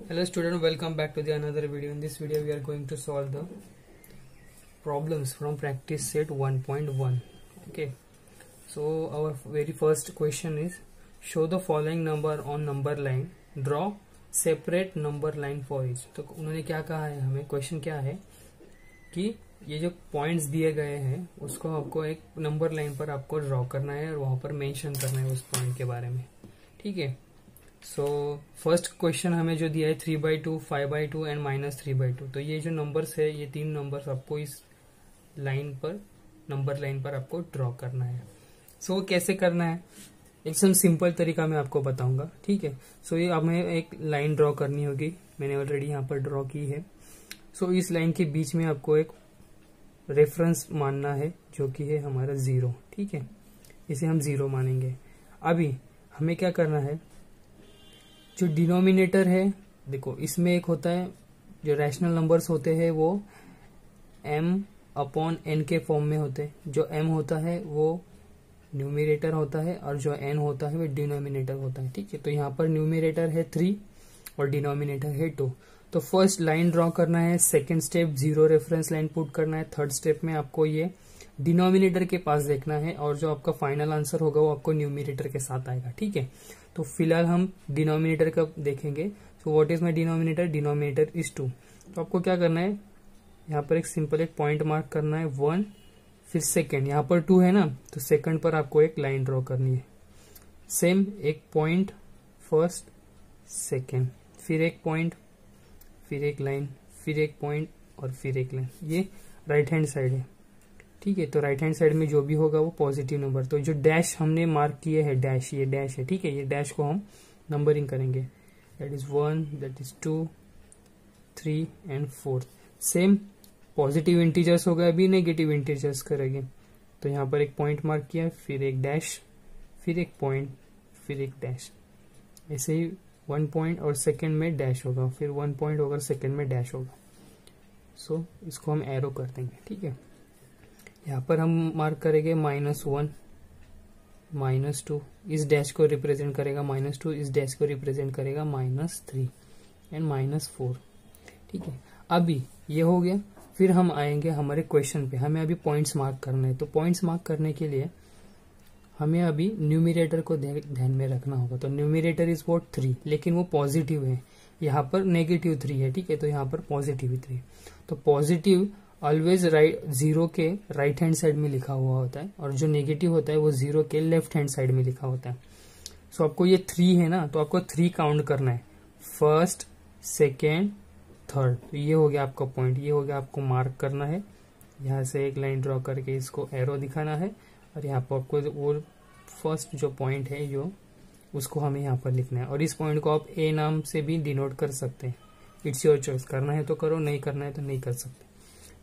Hello student, welcome back to the another video. In this video we are going to solve the problems from practice set 1.1. Okay, so our very first question is show the following number on number line, draw separate number line for each. तो उन्होंने क्या कहा है, हमें question क्या है कि ये जो पॉइंट्स दिए गए हैं उसको आपको एक नंबर लाइन पर आपको ड्रॉ करना है और वहां पर मेंशन करना है उस पॉइंट के बारे में. ठीक है, सो फर्स्ट क्वेश्चन हमें जो दिया है 3/2, 5/2 एंड -3/2. तो ये जो नंबर्स है, ये तीन नंबर्स आपको इस लाइन पर, नंबर लाइन पर आपको ड्रॉ करना है. सो कैसे करना है, एकदम सिंपल तरीका मैं आपको बताऊंगा. ठीक है, सो ये हमें एक लाइन ड्रॉ करनी होगी. मैंने ऑलरेडी यहाँ पर ड्रॉ की है. सो इस लाइन के बीच में आपको एक रेफरेंस मानना है जो कि है हमारा 0. ठीक है, इसे हम 0 मानेंगे. अभी हमें क्या करना है, जो डिनोमिनेटर है, देखो इसमें एक होता है, जो रैशनल नंबर्स होते हैं वो m/n के फॉर्म में होते हैं. जो m होता है वो न्यूमिनेटर होता है और जो n होता है वो डिनोमिनेटर होता है. ठीक है, तो यहाँ पर न्यूमिनेटर है 3 और डिनोमिनेटर है 2. तो फर्स्ट लाइन ड्रॉ करना है, second step 0 reference line put करना है, थर्ड स्टेप में आपको ये डिनोमिनेटर के पास देखना है और जो आपका फाइनल आंसर होगा वो आपको न्यूमिनेटर के साथ आएगा. ठीक है, तो फिलहाल हम डिनोमिनेटर का देखेंगे. So what is my denominator, denominator is 2. तो आपको क्या करना है, यहाँ पर एक सिंपल एक पॉइंट मार्क करना है 1, फिर सेकेंड, यहाँ पर 2 है ना, तो सेकेंड पर आपको एक लाइन ड्रॉ करनी है. सेम एक पॉइंट फर्स्ट सेकेंड, फिर एक पॉइंट, फिर एक लाइन, फिर एक पॉइंट और फिर एक लाइन. ये राइट हैंड साइड है. ठीक है, तो राइट हैंड साइड में जो भी होगा वो पॉजिटिव नंबर. तो जो डैश हमने मार्क किए है, डैश, ये डैश है. ठीक है, ये डैश को हम नंबरिंग करेंगे. That is 1, that is 2, 3 and 4. Same positive integers होगा, अभी नेगेटिव इंटीजर्स करेंगे. तो यहाँ पर एक पॉइंट मार्क किया, फिर एक डैश, फिर एक पॉइंट, फिर एक डैश. ऐसे ही 1 पॉइंट और सेकेंड में डैश होगा, फिर 1 पॉइंट होगा, सेकेंड में डैश होगा. सो इसको हम एरो कर देंगे. ठीक है, यहाँ पर हम मार्क करेंगे -1, -2, इस डैश को रिप्रेजेंट करेगा -2, इस डैश को रिप्रेजेंट करेगा -3 एंड -4. ठीक है, अभी ये हो गया. फिर हम आएंगे हमारे क्वेश्चन पे. हमें अभी पॉइंट्स मार्क करना है. तो पॉइंट्स मार्क करने के लिए हमें अभी न्यूमिनेटर को ध्यान में रखना होगा. तो न्यूमिनेटर इज वॉट 3, लेकिन वो पॉजिटिव है. यहाँ पर -3 है. ठीक है, तो यहाँ पर पॉजिटिव 3. तो पॉजिटिव ऑलवेज राइट 0 के राइट हैंड साइड में लिखा हुआ होता है और जो नेगेटिव होता है वो 0 के लेफ्ट हैंड साइड में लिखा होता है. सो आपको ये 3 है ना, तो आपको 3 काउंट करना है, फर्स्ट, सेकेंड, थर्ड. तो ये हो गया आपका पॉइंट, ये हो गया आपको मार्क करना है. यहाँ से एक लाइन ड्रॉ करके इसको एरो दिखाना है और यहाँ पर आपको वो फर्स्ट जो पॉइंट है जो उसको हमें यहाँ पर लिखना है. और इस पॉइंट को आप ए नाम से भी डिनोट कर सकते हैं. इट्स योर चॉइस, करना है तो करो, नहीं करना है तो नहीं कर सकते.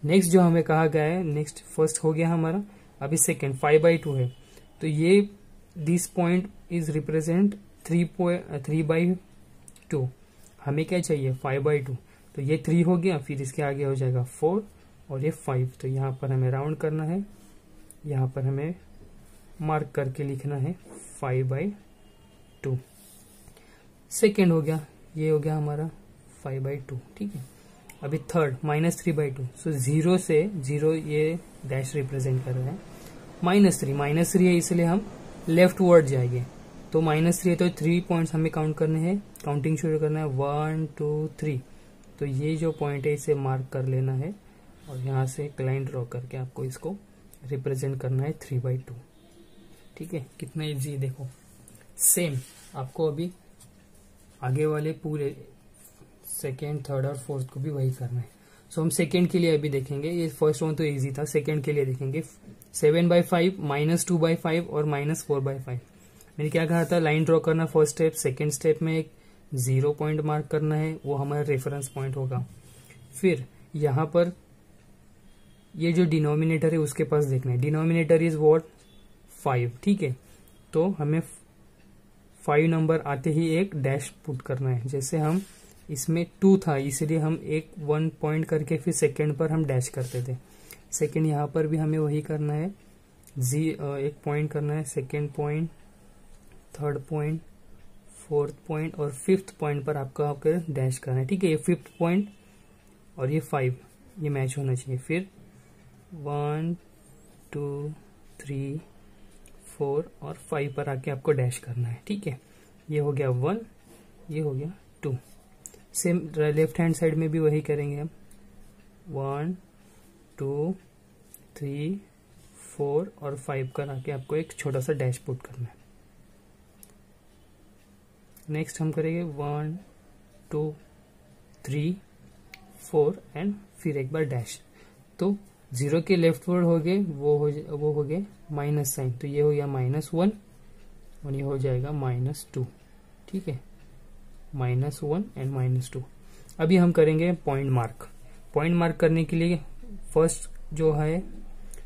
नेक्स्ट जो हमें कहा गया है, नेक्स्ट फर्स्ट हो गया हमारा. अभी सेकेंड 5/2 है. तो ये दिस पॉइंट इज रिप्रेजेंट 3/2. हमें क्या चाहिए, 5/2. तो ये 3 हो गया, फिर इसके आगे हो जाएगा 4 और ये 5. तो यहाँ पर हमें राउंड करना है, यहाँ पर हमें मार्क करके लिखना है 5/2. सेकेंड हो गया, ये हो गया हमारा 5/2. ठीक है, अभी थर्ड -3/2. सो 0 से 0 ये डैश रिप्रेजेंट कर रहे हैं. -3 है, इसलिए हम लेफ्ट वर्ड जाएंगे. तो -3 है तो 3 पॉइंट्स हमें काउंट करने हैं. काउंटिंग शुरू करना है 1 2 3. तो ये जो पॉइंट है इसे मार्क कर लेना है और यहाँ से एक लाइन ड्रॉ करके आपको इसको रिप्रेजेंट करना है 3/2. ठीक है, कितना इजी, देखो. सेम आपको अभी आगे वाले पूरे सेकेंड, थर्ड और फोर्थ को भी वही करना है. सो हम सेकेंड के लिए अभी देखेंगे. ये फर्स्ट वन तो इजी था, सेकेंड के लिए देखेंगे 7/5, -2/5 और -4/5. मैंने क्या कहा था, लाइन ड्रॉ करना फर्स्ट स्टेप, सेकेंड स्टेप में एक 0 पॉइंट मार्क करना है, वो हमारा रेफरेंस पॉइंट होगा. फिर यहाँ पर ये जो डिनोमिनेटर है उसके पास देखना है. Denominator is what 5. ठीक है, तो हमें 5 नंबर आते ही एक डैश पुट करना है. जैसे हम इसमें 2 था, इसलिए हम 1 पॉइंट करके फिर सेकेंड पर हम डैश करते थे. सेकेंड यहाँ पर भी हमें वही करना है, 1 पॉइंट करना है, second point, third point, fourth point और फिफ्थ पॉइंट पर आपका डैश करना है, ठीक है। ये फिफ्थ पॉइंट और ये 5 ये मैच होना चाहिए। फिर 1 2 3 4 और 5 पर आके आपको डैश करना है, ठीक है। ये हो गया 1, ये हो गया 2। सेम लेफ्ट हैंड साइड में भी वही करेंगे हम। 1 2 3 4 और 5 कर आके आपको एक छोटा सा डैश पुट करना है। नेक्स्ट हम करेंगे 1 2 3 4 एंड फिर एक बार डैश। तो 0 के लेफ्ट वर्ड हो गए वो हो गए माइनस साइन, तो ये हो गया -1 और ये हो जाएगा -2, ठीक है। -1 एंड -2। अभी हम करेंगे पॉइंट मार्क। पॉइंट मार्क करने के लिए फर्स्ट जो है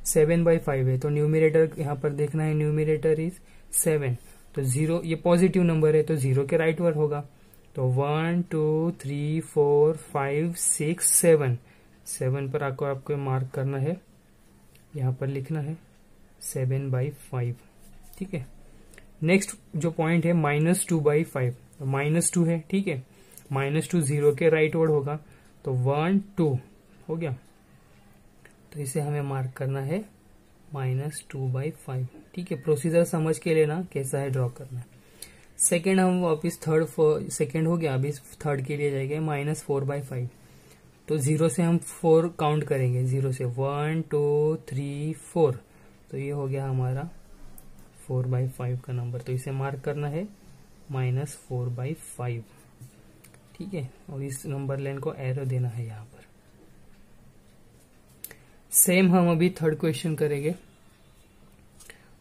7/5 है, तो न्यूमरेटर यहाँ पर देखना है, न्यूमरेटर इज 7, तो 0 ये पॉजिटिव नंबर है तो 0 के राइट वर्ड होगा। तो 1 2 3 4 5 6 7 पर आपको मार्क करना है, यहाँ पर लिखना है 7/5, ठीक है। नेक्स्ट जो पॉइंट है -2/5, तो -2 है, ठीक है। -2 0 के राइट वर्ड होगा, तो 1 2 हो गया, तो इसे हमें मार्क करना है -2/5, ठीक है। प्रोसीजर समझ के लेना कैसा है ड्रॉ करना है। सेकेंड हम वापिस सेकेंड हो गया, अभी थर्ड के लिए जाएंगे -4/5। तो 0 से हम 4 काउंट करेंगे, 0 से 1 2 3 4, तो ये हो गया हमारा 4/5 का नंबर, तो इसे मार्क करना है -4/5, ठीक है। और इस नंबर लाइन को एरो देना है यहाँ पर। सेम हम अभी थर्ड क्वेश्चन करेंगे।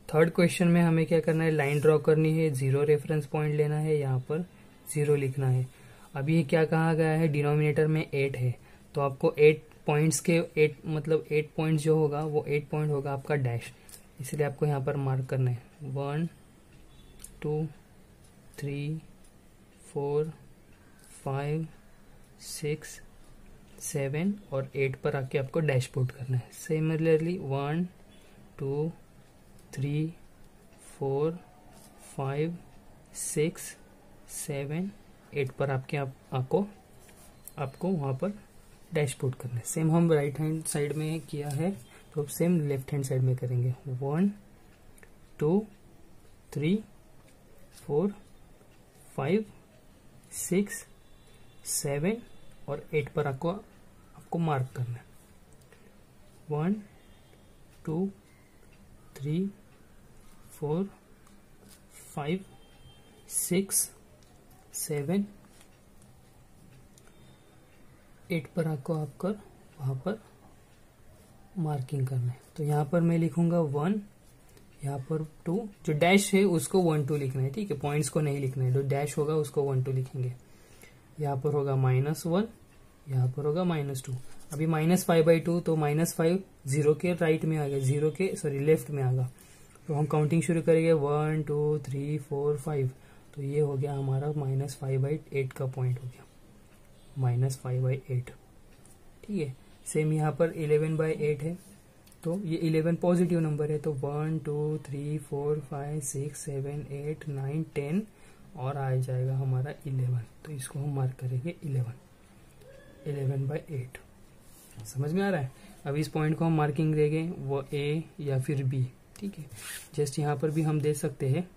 थर्ड क्वेश्चन में हमें क्या करना है, लाइन ड्रॉ करनी है, 0 रेफरेंस पॉइंट लेना है, यहाँ पर 0 लिखना है। अभी ये क्या कहा गया है, डिनोमिनेटर में 8 है, तो आपको 8 पॉइंट्स के 8 मतलब 8 पॉइंट जो होगा वो 8 पॉइंट होगा आपका डैश, इसलिए आपको यहाँ पर मार्क करना है 1 2 3 4 5 6 7 और 8 पर आके आपको डैश पुट करना है। सिमिलरली 1 2 3 4 5 6 7 8 पर आपको वहां पर डैश पुट करना है। सेम हम राइट हैंड साइड में किया है, तो सेम लेफ्ट हैंड साइड में करेंगे। 1 2 3 4 5 6 7 और 8 पर आपको मार्क करना है। 1 2 3 4 5 6 7 8 पर आपको वहां पर मार्किंग करना है। तो यहाँ पर मैं लिखूंगा 1, यहाँ पर 2, जो डैश है उसको 1 2 लिखना है, ठीक है। पॉइंट्स को नहीं लिखना है, जो डैश होगा उसको 1 2 लिखेंगे। यहाँ पर होगा -1, यहाँ पर होगा -2। अभी -5/2, तो -5 0 के राइट में आ गया, लेफ्ट में आ गया। तो हम काउंटिंग शुरू करेंगे 1 2 3 4 5, तो ये हो गया हमारा -5/8 का पॉइंट हो गया, -5/8, ठीक है। सेम यहाँ पर 11/8 है, तो ये 11 पॉजिटिव नंबर है, तो 1 2 3 4 5 6 7 8 9 10 और आ जाएगा हमारा 11, तो इसको हम मार्क करेंगे 11/8। समझ में आ रहा है। अब इस पॉइंट को हम मार्किंग देंगे, वो ए या फिर बी, ठीक है। जस्ट यहाँ पर भी हम दे सकते हैं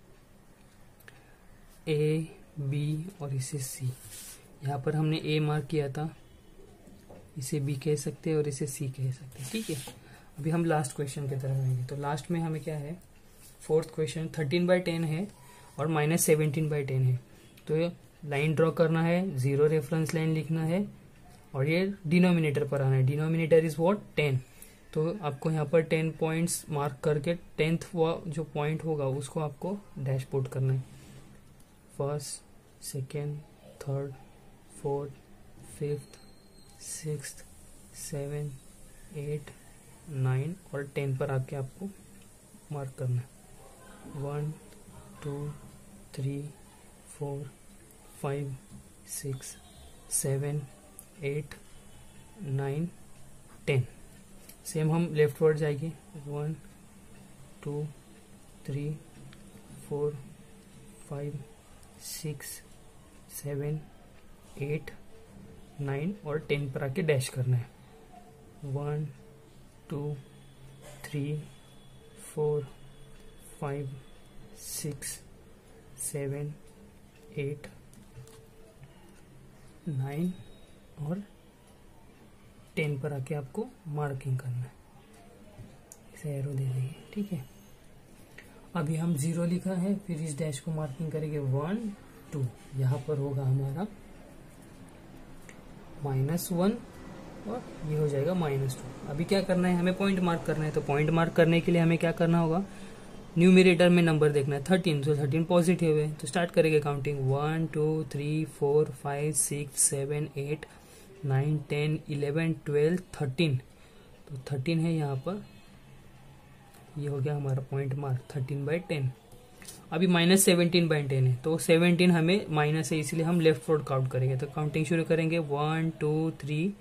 ए बी और इसे सी। यहाँ पर हमने ए मार्क किया था, इसे बी कह सकते हैं और इसे सी कह सकते हैं, ठीक है। अभी हम लास्ट क्वेश्चन की तरफ आएंगे। तो लास्ट में हमें क्या है, फोर्थ क्वेश्चन 13/10 है और -17/10 है। तो ये लाइन ड्रॉ करना है, 0 रेफरेंस लाइन लिखना है और ये डिनोमिनेटर पर आना है। Denominator is what, 10। तो आपको यहाँ पर 10 पॉइंट्स मार्क करके 10th जो पॉइंट होगा उसको आपको डैश पुट करना है। First, second, third, fourth, fifth, 6th, 7, 8, 9 और 10 पर आके आपको मार्क करना है। 1 2 3 4 5 6 7 8 9 10। सेम हम लेफ्ट वर्ड जाएंगे, 1 2 3 4 5 6 7 8 9 और 10 पर आके डैश करना है। 1 2 3 4 5 6 7 8 9 और 10 पर आके आपको मार्किंग करना है। इसे एरो दे देंगे, ठीक है। अभी हम 0 लिखा है, फिर इस डैश को मार्किंग करेंगे 1 2, यहाँ पर होगा हमारा -1 और ये हो जाएगा -2। अभी क्या करना है, हमें पॉइंट मार्क करना है। तो पॉइंट मार्क करने के लिए हमें क्या करना होगा, न्यूमरेटर में नंबर देखना है 13, तो 13 पॉजिटिव है। तो स्टार्ट करेंगे काउंटिंग 1 2 3 4 5 6 7 8 9 10 11 12 13। तो 13 है यहाँ पर, ये हो गया हमारा पॉइंट मार्क 13/10। अभी -17/10 है, तो 17 हमें माइनस है, इसलिए हम लेफ्ट वर्ड काउंट करेंगे। तो काउंटिंग शुरू करेंगे 1 2 3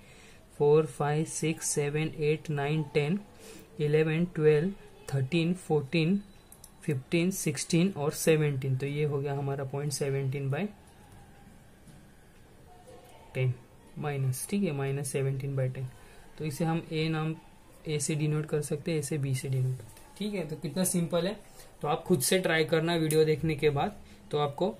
4 5 6 7 8 9 10 11 12 13 14 15 16 और 17। तो ये हो गया हमारा पॉइंट 17/10 माइनस, ठीक है, -17/10। तो इसे हम ए से डिनोट कर सकते हैं, ए से बी से डिनोट, ठीक है। तो कितना सिंपल है। तो आप खुद से ट्राई करना वीडियो देखने के बाद, तो आपको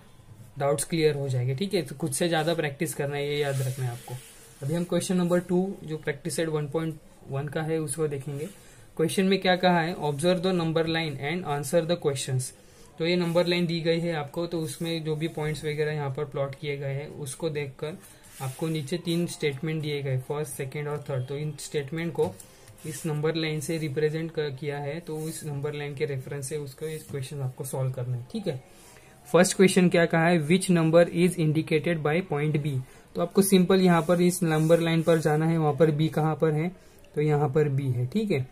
डाउट्स क्लियर हो जाएंगे, ठीक है। तो खुद से ज्यादा प्रैक्टिस करना है, ये याद रखना है आपको। अभी हम क्वेश्चन नंबर 2 जो प्रैक्टिस सेट 1.1 का है उसको देखेंगे। क्वेश्चन में क्या कहा है, observe the number line and answer the questions. तो ये नंबर लाइन दी गई है आपको, तो उसमें जो भी पॉइंट्स वगैरह यहाँ पर प्लॉट किए गए हैं उसको देखकर आपको नीचे 3 स्टेटमेंट दिए गए, फर्स्ट सेकेंड और थर्ड। तो इन स्टेटमेंट को इस नंबर लाइन से रिप्रेजेंट किया है, तो इस नंबर लाइन के रेफरेंस से उसको इस क्वेश्चन आपको सॉल्व करना है, ठीक है। फर्स्ट क्वेश्चन क्या कहा है, which number is indicated by point B. तो आपको सिंपल यहाँ पर इस नंबर लाइन पर जाना है, वहां पर बी कहाँ पर है, तो यहाँ पर बी है, ठीक है।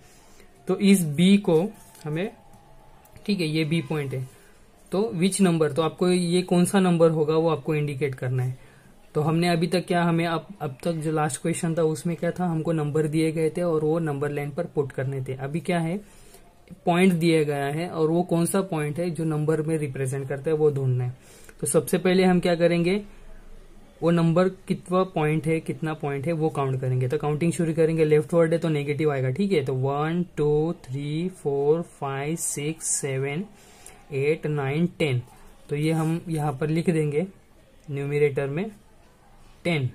तो इस बी को हमें, ठीक है, ये बी पॉइंट है, तो विच नंबर, तो आपको ये कौन सा नंबर होगा वो आपको इंडिकेट करना है। तो हमने अभी तक क्या, हमें अब तक जो लास्ट क्वेश्चन था उसमें क्या था, हमको नंबर दिए गए थे और वो नंबर लाइन पर पुट करने थे। अभी क्या है, पॉइंट दिया गया है और वो कौन सा पॉइंट है जो नंबर में रिप्रेजेंट करता है वो ढूंढना है। तो सबसे पहले हम क्या करेंगे, वो नंबर कितना पॉइंट है वो काउंट करेंगे। तो काउंटिंग शुरू करेंगे, लेफ्ट वर्ड है तो नेगेटिव आएगा, ठीक है। तो 1 2 3 4 5 6 7 8 9 10। तो ये हम यहाँ पर लिख देंगे न्यूमरेटर में 10।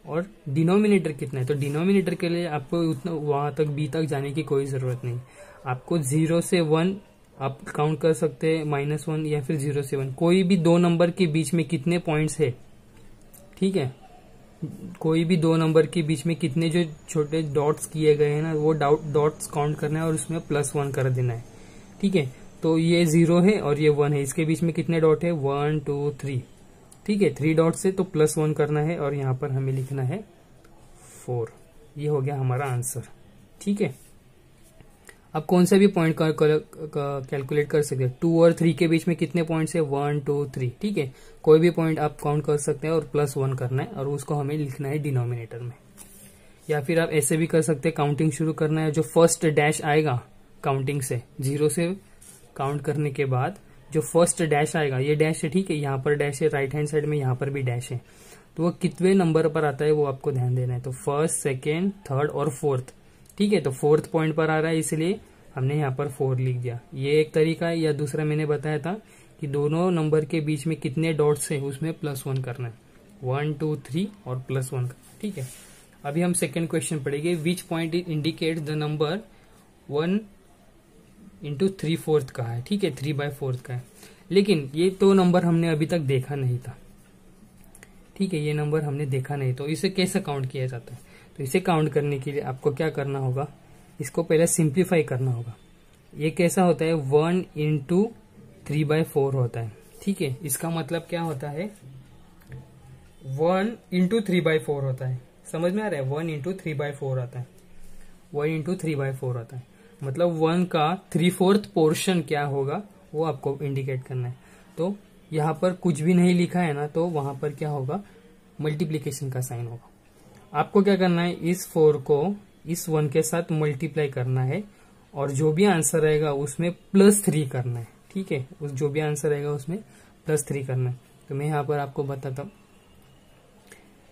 और डिनोमिनेटर कितना है, तो डिनोमिनेटर के लिए आपको उतना वहां तक बी तक जाने की कोई जरूरत नहीं। आपको 0 से 1 आप काउंट कर सकते हैं, -1 या फिर 0 से 1। कोई भी दो नंबर के बीच में कितने पॉइंट्स है, ठीक है, कोई भी दो नंबर के बीच में कितने जो छोटे डॉट्स किए गए हैं ना, वो डॉट्स काउंट करना है और उसमें +1 कर देना है, ठीक है। तो ये 0 है और ये 1 है, इसके बीच में कितने डॉट है, 1 2 3, ठीक है। 3 डॉट से तो +1 करना है और यहाँ पर हमें लिखना है 4। ये हो गया हमारा आंसर, ठीक है। अब कौन सा भी पॉइंट कैलकुलेट कर सकते हैं। 2 और 3 के बीच में कितने पॉइंट्स है, 1 2 3, ठीक है। कोई भी पॉइंट आप काउंट कर सकते हैं और +1 करना है और उसको हमें लिखना है डिनोमिनेटर में। या फिर आप ऐसे भी कर सकते हैं, काउंटिंग शुरू करना है, जो फर्स्ट डैश आएगा काउंटिंग से 0 से काउंट करने के बाद जो फर्स्ट डैश आएगा, ये डैश है, ठीक है, यहाँ पर डैश है, राइट हैंड साइड में यहाँ पर भी डैश है, तो वो कितने नंबर पर आता है वो आपको ध्यान देना है। तो फर्स्ट सेकेंड थर्ड और फोर्थ, ठीक है। तो 4th पॉइंट पर आ रहा है, इसलिए हमने यहाँ पर 4 लिख दिया। ये एक तरीका है, या दूसरा मैंने बताया था कि दोनों नंबर के बीच में कितने डॉट्स है उसमें +1 करना है, 1 2 3 और +1 करना, ठीक है। अभी हम सेकेंड क्वेश्चन पढ़ेंगे, which point indicate the number 1 × 3/4 का है, ठीक है, 3/4 का है। लेकिन ये तो नंबर हमने अभी तक देखा नहीं था, ठीक है, ये नंबर हमने देखा नहीं, तो इसे कैसे काउंट किया जाता है। तो इसे काउंट करने के लिए आपको क्या करना होगा, इसको पहले सिंप्लीफाई करना होगा। ये कैसा होता है, 1 × 3/4 होता है, ठीक है। इसका मतलब क्या होता है, 1 × 3/4 होता है, समझ में आ रहा है, 1 × 3/4 आता है, 1 × 3/4 आता है, मतलब 1 का 3/4 पोर्शन क्या होगा वो आपको इंडिकेट करना है। तो यहाँ पर कुछ भी नहीं लिखा है ना, तो वहां पर क्या होगा, मल्टीप्लीकेशन का साइन होगा। आपको क्या करना है, इस 4 को इस 1 के साथ मल्टीप्लाई करना है और जो भी आंसर रहेगा उसमें +3 करना है, ठीक है। उस जो भी आंसर रहेगा उसमें +3 करना है। तो मैं यहाँ पर आपको बताता हूँ,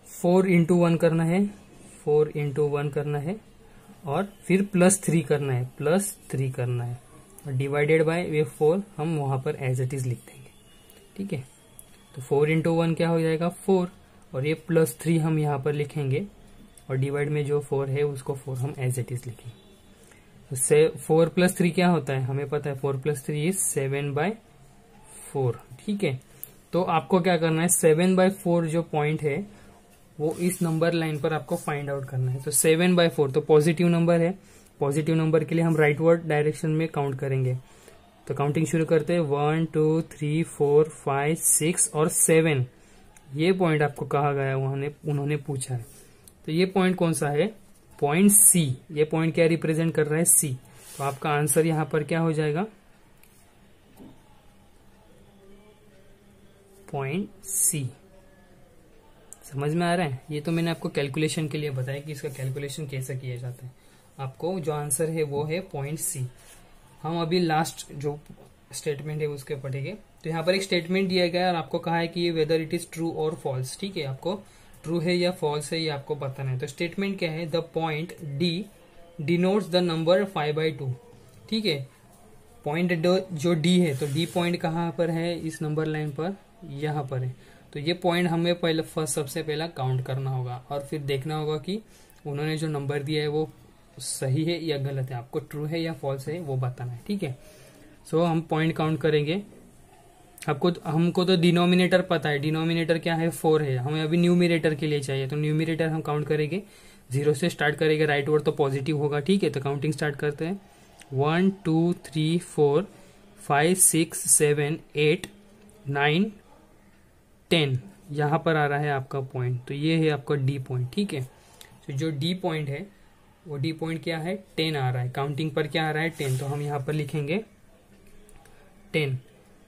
4 × 1 करना है, 4 × 1 करना है और फिर +3 करना है, +3 करना है और डिवाइडेड बाय ये 4 हम वहां पर एज इट इज लिख देंगे। ठीक है, तो 4 × 1 क्या हो जाएगा 4 और ये +3 हम यहाँ पर लिखेंगे और डिवाइड में जो 4 है उसको 4 हम एज इट इज लिखेंगे। तो 4 + 3 क्या होता है, हमें पता है 4 + 3 इज 7/4। ठीक है, तो आपको क्या करना है, 7/4 जो पॉइंट है वो इस नंबर लाइन पर आपको फाइंड आउट करना है। तो 7/4 तो पॉजिटिव नंबर है, पॉजिटिव नंबर के लिए हम राइटवर्ड डायरेक्शन में काउंट करेंगे। तो काउंटिंग शुरू करते हैं, 1 2 3 4 5 6 और 7। ये पॉइंट आपको कहा गया, उन्होंने पूछा है। तो ये पॉइंट कौन सा है, पॉइंट सी। ये पॉइंट क्या रिप्रेजेंट कर रहा है, सी। तो आपका आंसर यहां पर क्या हो जाएगा, पॉइंट सी। समझ में आ रहा है। ये तो मैंने आपको कैलकुलेशन के लिए बताया कि इसका कैलकुलेशन कैसे किया जाता है। आपको जो आंसर है वो है पॉइंट सी। हम अभी लास्ट जो स्टेटमेंट है उसके पढ़ेंगे। तो यहाँ पर एक स्टेटमेंट दिया गया है और आपको कहा है कि ये वेदर इट इज ट्रू और फॉल्स। ठीक है, आपको ट्रू है या फॉल्स है ये आपको बताना है। तो स्टेटमेंट क्या है, the point D denotes the number 5/2। ठीक है, पॉइंट जो डी है, तो डी पॉइंट कहाँ पर है इस नंबर लाइन पर, यहाँ पर है। तो ये पॉइंट हमें पहले सबसे पहला काउंट करना होगा और फिर देखना होगा कि उन्होंने जो नंबर दिया है वो सही है या गलत है, आपको ट्रू है या फॉल्स है वो बताना है। ठीक है, सो हम पॉइंट काउंट करेंगे। हमको तो डिनोमिनेटर पता है, डिनोमिनेटर क्या है 4 है, हमें अभी न्यूमिनेटर के लिए चाहिए। तो न्यूमिनेटर हम काउंट करेंगे, 0 से स्टार्ट करेंगे, राइट वर्ड तो पॉजिटिव होगा। ठीक है, तो काउंटिंग स्टार्ट करते हैं, 1 2 3 4 5 6 7 8 9 10। यहां पर आ रहा है आपका पॉइंट, तो ये है आपका डी पॉइंट। ठीक है, तो जो डी पॉइंट है वो डी पॉइंट क्या है 10 आ रहा है, काउंटिंग पर क्या आ रहा है 10। तो हम यहाँ पर लिखेंगे 10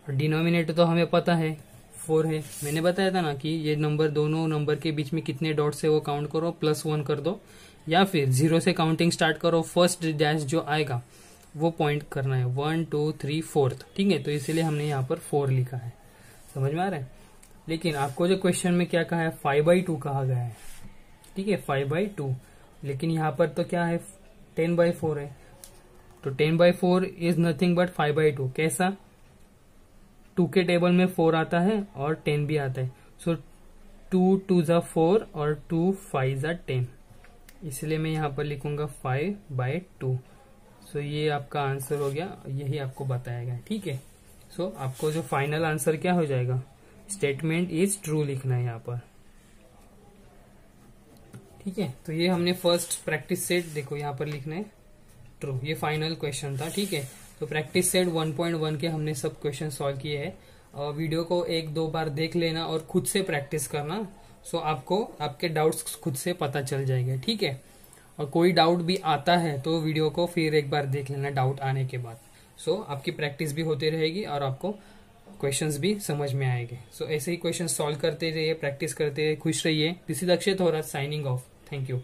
और डिनोमिनेटर तो हमें पता है 4 है। मैंने बताया था ना कि ये नंबर, दोनों नंबर के बीच में कितने डॉट्स है वो काउंट करो, +1 कर दो या फिर 0 से काउंटिंग स्टार्ट करो, फर्स्ट डैश जो आएगा वो पॉइंट करना है, 1 2 3 4। ठीक है, तो इसीलिए हमने यहाँ पर 4 लिखा है। समझ में आ रहा है। लेकिन आपको जो क्वेश्चन में क्या कहा है 5/2 कहा गया है। ठीक है, 5/2, लेकिन यहाँ पर तो क्या है 10/4 है। तो 10/4 इज नथिंग बट 5/2। कैसा, 2 के टेबल में 4 आता है और 10 भी आता है। सो 2 2 = 4 और 2 5 = 10, इसलिए मैं यहाँ पर लिखूंगा 5/2। सो ये आपका आंसर हो गया, यही आपको बताया गया। ठीक है, सो आपको जो फाइनल आंसर क्या हो जाएगा, स्टेटमेंट इज ट्रू लिखना है यहाँ पर। ठीक है, तो ये हमने फर्स्ट प्रैक्टिस सेट, देखो यहाँ पर लिखना है ट्रू, ये फाइनल क्वेश्चन था। ठीक है, तो प्रैक्टिस सेट 1.1 के हमने सब क्वेश्चन सॉल्व किए हैं। और वीडियो को 1-2 बार देख लेना और खुद से प्रैक्टिस करना, सो आपको आपके डाउट्स खुद से पता चल जाएगा। ठीक है, और कोई डाउट भी आता है तो वीडियो को फिर एक बार देख लेना डाउट आने के बाद। सो आपकी प्रैक्टिस भी होती रहेगी और आपको क्वेश्चंस भी समझ में आएंगे। सो ऐसे ही क्वेश्चन सॉल्व करते रहिए, प्रैक्टिस करते रहिए, खुश रहिए। This is Akshay Thorat signing off. Thank you.